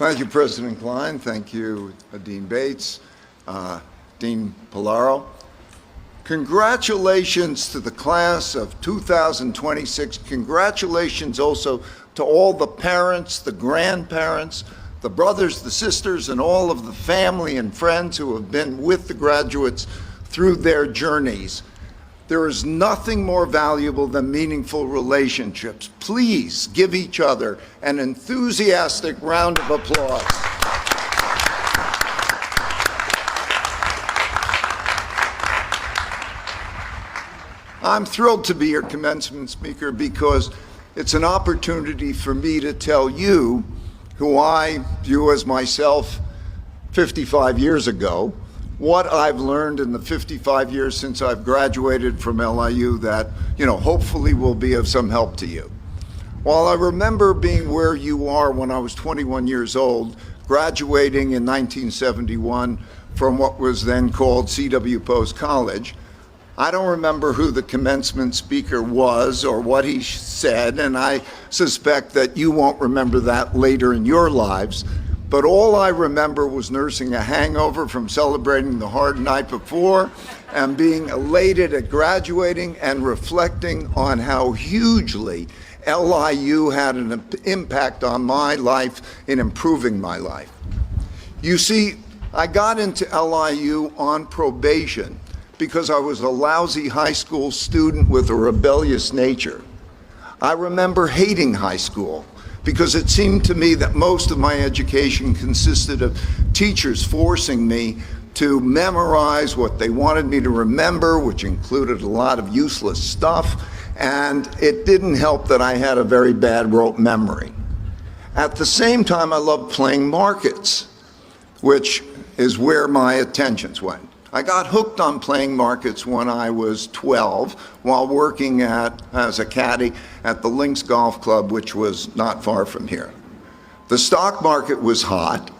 Thank you, President Klein. Thank you, Dean Bates, Dean Polaro. Congratulations to the class of 2026. Congratulations also to all the parents, the grandparents, the brothers, the sisters, and all of the family and friends who have been with the graduates through their journeys. There is nothing more valuable than meaningful relationships. Please give each other an enthusiastic round of applause. I'm thrilled to be your commencement speaker because it's an opportunity for me to tell you, who I view as myself 55 years ago, what I've learned in the 55 years since I've graduated from LIU that, hopefully will be of some help to you. While I remember being where you are when I was 21 years old, graduating in 1971 from what was then called C.W. Post College, I don't remember who the commencement speaker was or what he said, and I suspect that you won't remember that later in your lives. But all I remember was nursing a hangover from celebrating the hard night before and being elated at graduating and reflecting on how hugely LIU had an impact on my life in improving my life. You see, I got into LIU on probation because I was a lousy high school student with a rebellious nature. I remember hating high school because it seemed to me that most of my education consisted of teachers forcing me to memorize what they wanted me to remember, which included a lot of useless stuff, and it didn't help that I had a very bad rote memory. At the same time, I loved playing markets, which is where my attentions went. I got hooked on playing markets when I was 12 while working as a caddy at the Links Golf Club, which was not far from here. The stock market was hot,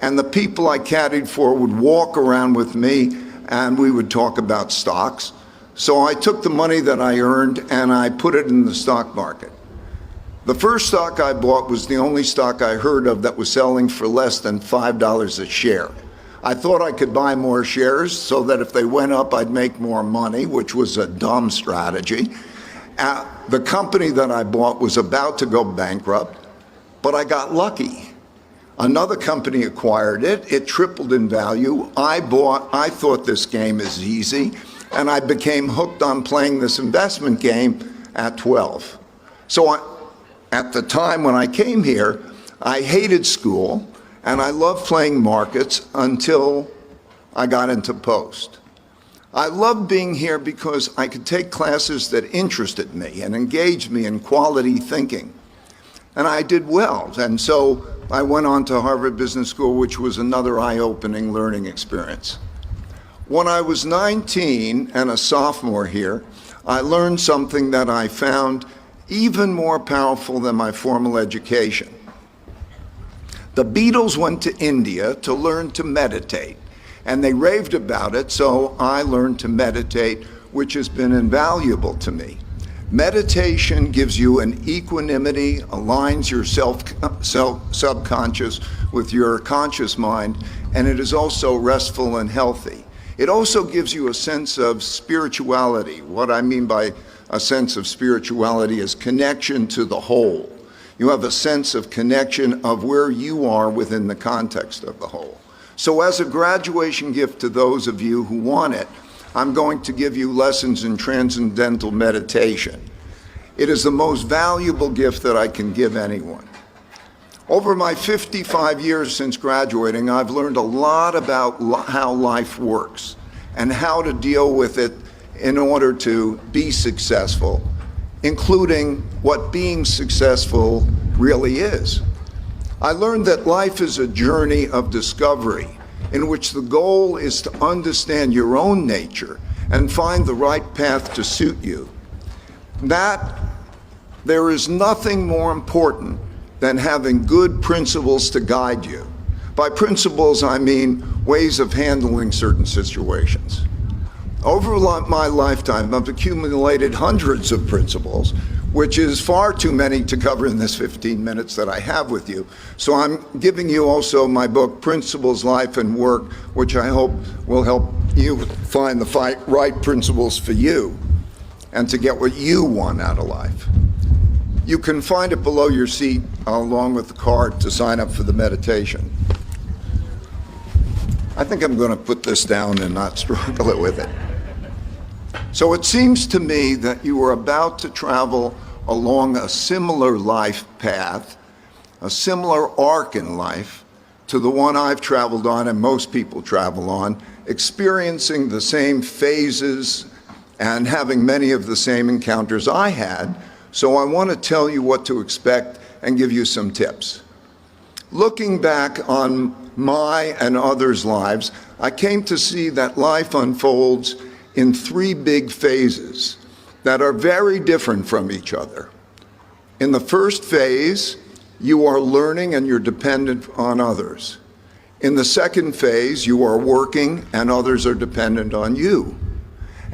and the people I caddied for would walk around with me and we would talk about stocks. So I took the money that I earned and I put it in the stock market. The first stock I bought was the only stock I heard of that was selling for less than $5 a share. I thought I could buy more shares so that if they went up, I'd make more money, which was a dumb strategy. The company that I bought was about to go bankrupt, but I got lucky. Another company acquired it. It tripled in value. I thought this game is easy, and I became hooked on playing this investment game at 12. So at the time when I came here, I hated school. And I loved playing markets until I got into Post. I loved being here because I could take classes that interested me and engaged me in quality thinking. And I did well. And so I went on to Harvard Business School, which was another eye-opening learning experience. When I was 19 and a sophomore here, I learned something that I found even more powerful than my formal education. The Beatles went to India to learn to meditate, and they raved about it, so I learned to meditate, which has been invaluable to me. Meditation gives you an equanimity, aligns your subconscious with your conscious mind, and it is also restful and healthy. It also gives you a sense of spirituality. What I mean by a sense of spirituality is connection to the whole. You have a sense of connection of where you are within the context of the whole. So as a graduation gift to those of you who want it, I'm going to give you lessons in transcendental meditation. It is the most valuable gift that I can give anyone. Over my 55 years since graduating, I've learned a lot about how life works and how to deal with it in order to be successful, including what being successful really is. I learned that life is a journey of discovery in which the goal is to understand your own nature and find the right path to suit you. That there is nothing more important than having good principles to guide you. By principles, I mean ways of handling certain situations. Over my lifetime, I've accumulated hundreds of principles, which is far too many to cover in this 15 minutes that I have with you. So I'm giving you also my book, Principles, Life, and Work, which I hope will help you find the right principles for you and to get what you want out of life. You can find it below your seat along with the card to sign up for the meditation. I think I'm going to put this down and not struggle with it. So it seems to me that you are about to travel along a similar life path, a similar arc in life to the one I've traveled on and most people travel on, experiencing the same phases and having many of the same encounters I had. So I want to tell you what to expect and give you some tips. Looking back on my and others' lives, I came to see that life unfolds in three big phases that are very different from each other. In the first phase, you are learning and you're dependent on others. In the second phase, you are working and others are dependent on you.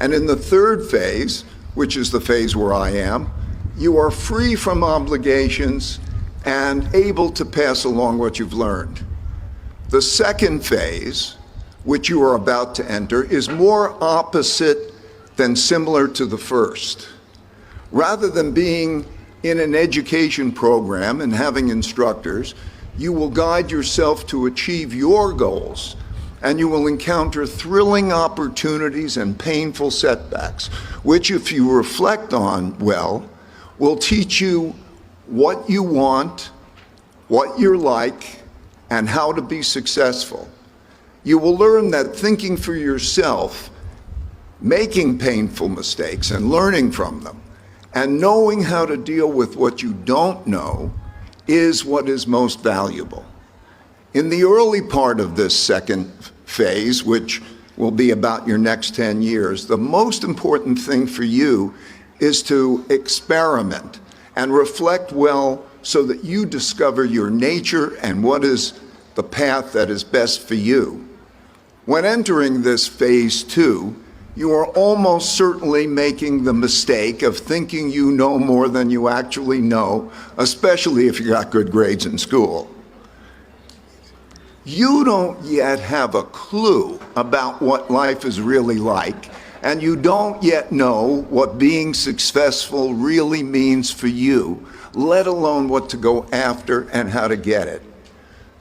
And in the third phase, which is the phase where I am, you are free from obligations and able to pass along what you've learned. The second phase, which you are about to enter, is more opposite than similar to the first. Rather than being in an education program and having instructors, you will guide yourself to achieve your goals, and you will encounter thrilling opportunities and painful setbacks, which, if you reflect on well, will teach you what you want, what you're like, and how to be successful. You will learn that thinking for yourself, making painful mistakes and learning from them, and knowing how to deal with what you don't know is what is most valuable. In the early part of this second phase, which will be about your next 10 years, the most important thing for you is to experiment and reflect well so that you discover your nature and what is the path that is best for you. When entering this phase 2, you are almost certainly making the mistake of thinking you know more than you actually know, especially if you got good grades in school. You don't yet have a clue about what life is really like, and you don't yet know what being successful really means for you, let alone what to go after and how to get it.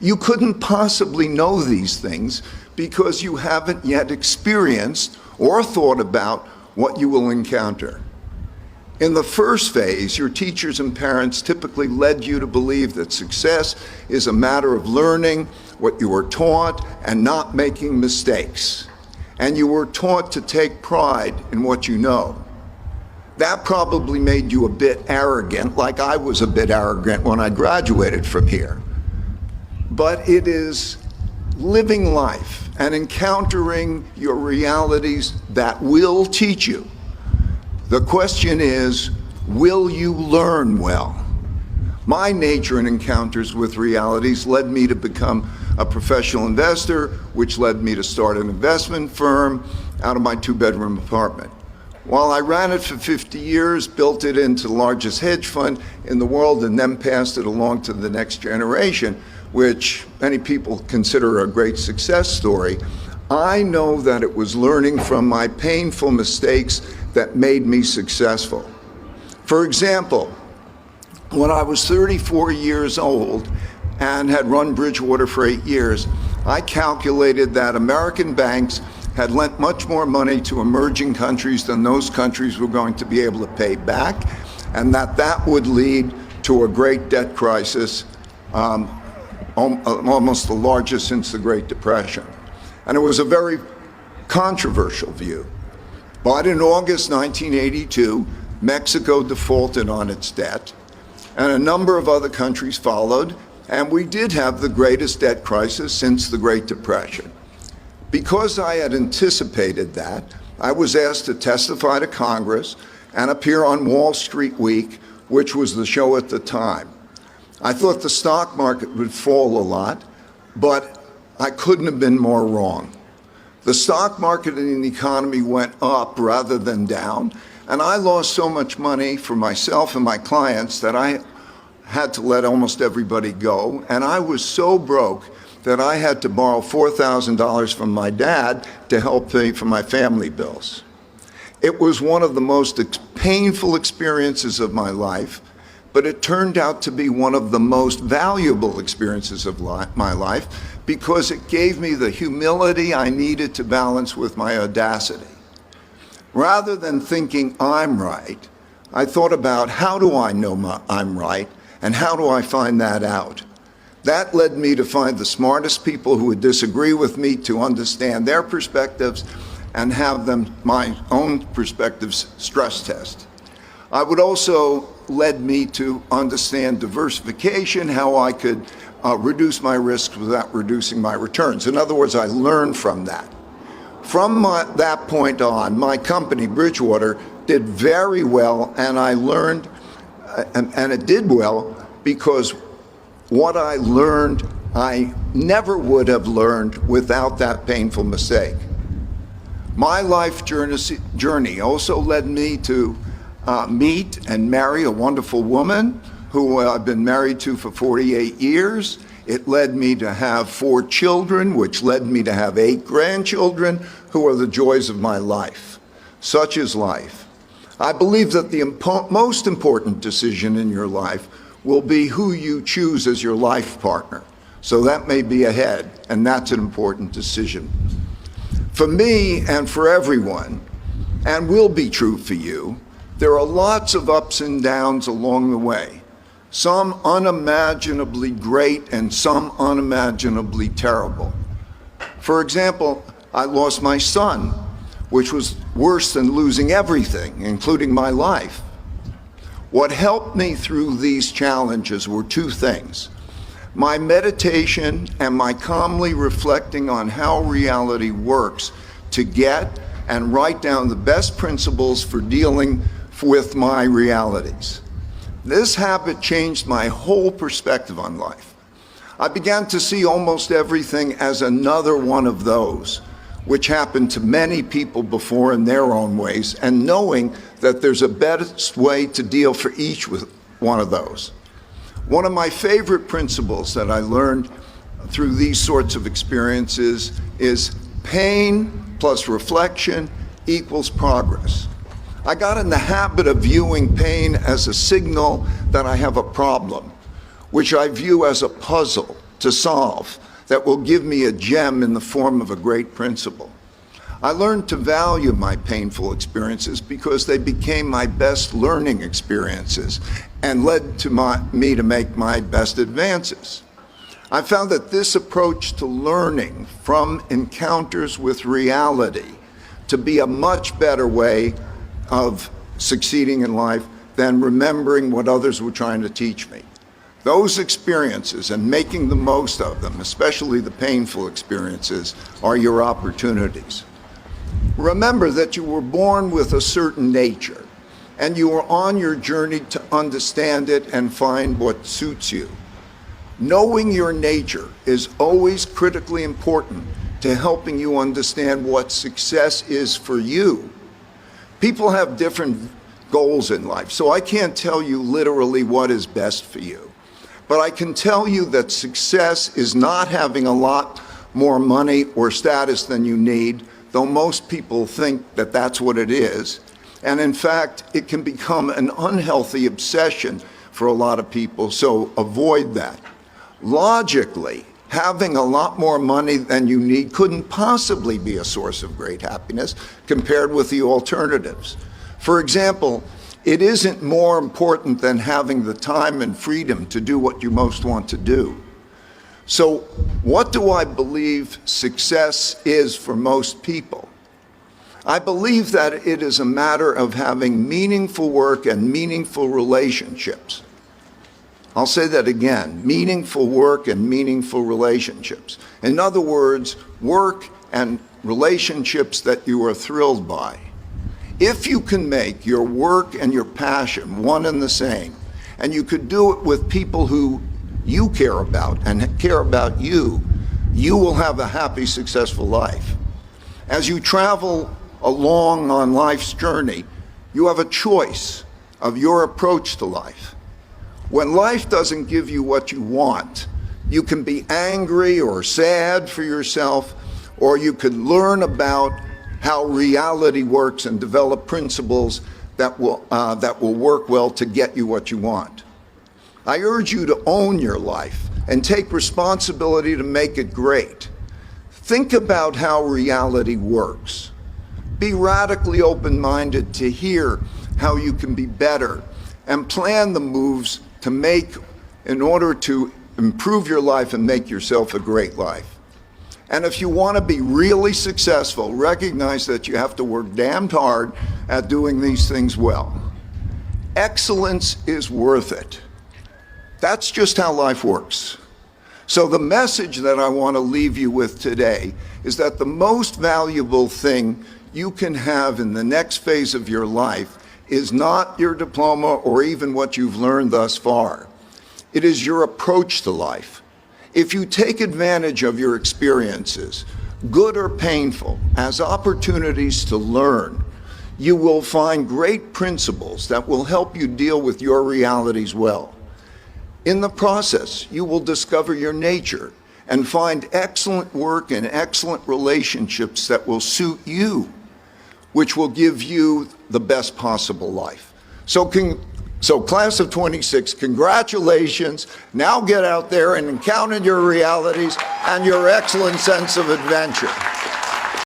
You couldn't possibly know these things because you haven't yet experienced or thought about what you will encounter. In the first phase, your teachers and parents typically led you to believe that success is a matter of learning what you were taught and not making mistakes. And you were taught to take pride in what you know. That probably made you a bit arrogant, like I was a bit arrogant when I graduated from here. But it is living life and encountering your realities that will teach you. The question is, will you learn well? My nature and encounters with realities led me to become a professional investor, which led me to start an investment firm out of my 2-bedroom apartment. While I ran it for 50 years, built it into the largest hedge fund in the world, and then passed it along to the next generation, which many people consider a great success story, I know that it was learning from my painful mistakes that made me successful. For example, when I was 34 years old and had run Bridgewater for 8 years, I calculated that American banks had lent much more money to emerging countries than those countries were going to be able to pay back, and that would lead to a great debt crisis, almost the largest since the Great Depression. And it was a very controversial view. But in August 1982, Mexico defaulted on its debt, and a number of other countries followed, and we did have the greatest debt crisis since the Great Depression. Because I had anticipated that, I was asked to testify to Congress and appear on Wall Street Week, which was the show at the time. I thought the stock market would fall a lot, but I couldn't have been more wrong. The stock market and the economy went up rather than down, And I lost so much money for myself and my clients that I had to let almost everybody go. And I was so broke that I had to borrow $4,000 from my dad to help pay for my family bills. It was one of the most painful experiences of my life, but it turned out to be one of the most valuable experiences of my life because it gave me the humility I needed to balance with my audacity. Rather than thinking I'm right, I thought about how do I know I'm right and how do I find that out? That led me to find the smartest people who would disagree with me to understand their perspectives and have them, my own perspectives, stress test. I would also led me to understand diversification, how I could reduce my risks without reducing my returns. In other words, I learned from that. From that point on, my company, Bridgewater, did very well, and I learned, and it did well because what I learned, I never would have learned without that painful mistake. My life journey also led me to meet and marry a wonderful woman who I've been married to for 48 years. It led me to have 4 children, which led me to have 8 grandchildren, who are the joys of my life. Such is life. I believe that the most important decision in your life will be who you choose as your life partner. So that may be ahead, and that's an important decision. For me and for everyone, and will be true for you, there are lots of ups and downs along the way. Some unimaginably great and some unimaginably terrible. For example, I lost my son, which was worse than losing everything, including my life. What helped me through these challenges were 2 things: my meditation and my calmly reflecting on how reality works to get and write down the best principles for dealing with my realities. This habit changed my whole perspective on life. I began to see almost everything as another one of those, which happened to many people before in their own ways, and knowing that there's a best way to deal for each with one of those. One of my favorite principles that I learned through these sorts of experiences is pain plus reflection equals progress. I got in the habit of viewing pain as a signal that I have a problem, which I view as a puzzle to solve that will give me a gem in the form of a great principle. I learned to value my painful experiences because they became my best learning experiences and led to me to make my best advances. I found that this approach to learning from encounters with reality to be a much better way of succeeding in life than remembering what others were trying to teach me. Those experiences and making the most of them, especially the painful experiences, are your opportunities. Remember that you were born with a certain nature, and you are on your journey to understand it and find what suits you. Knowing your nature is always critically important to helping you understand what success is for you. People have different goals in life, so I can't tell you literally what is best for you. But I can tell you that success is not having a lot more money or status than you need, though most people think that that's what it is. And in fact, it can become an unhealthy obsession for a lot of people, so avoid that. Logically, having a lot more money than you need couldn't possibly be a source of great happiness compared with the alternatives. For example, it isn't more important than having the time and freedom to do what you most want to do. So what do I believe success is for most people? I believe that it is a matter of having meaningful work and meaningful relationships. I'll say that again, meaningful work and meaningful relationships. In other words, work and relationships that you are thrilled by. If you can make your work and your passion one and the same, and you could do it with people who you care about and care about you, you will have a happy, successful life. As you travel along on life's journey, You have a choice of your approach to life. When life doesn't give you what you want, you can be angry or sad for yourself, or you can learn about how reality works and develop principles that will work well to get you what you want. I urge you to own your life and take responsibility to make it great. Think about how reality works. Be radically open-minded to hear how you can be better and plan the moves to make in order to improve your life and make yourself a great life. And if you want to be really successful, recognize that you have to work damned hard at doing these things well. Excellence is worth it. That's just how life works. So the message that I want to leave you with today is that the most valuable thing you can have in the next phase of your life is not your diploma or even what you've learned thus far. It is your approach to life. If you take advantage of your experiences, good or painful, as opportunities to learn, you will find great principles that will help you deal with your realities well. In the process, you will discover your nature and find excellent work and excellent relationships that will suit you, which will give you the best possible life. So class of 26, congratulations. Now get out there and encounter your realities and your excellent sense of adventure.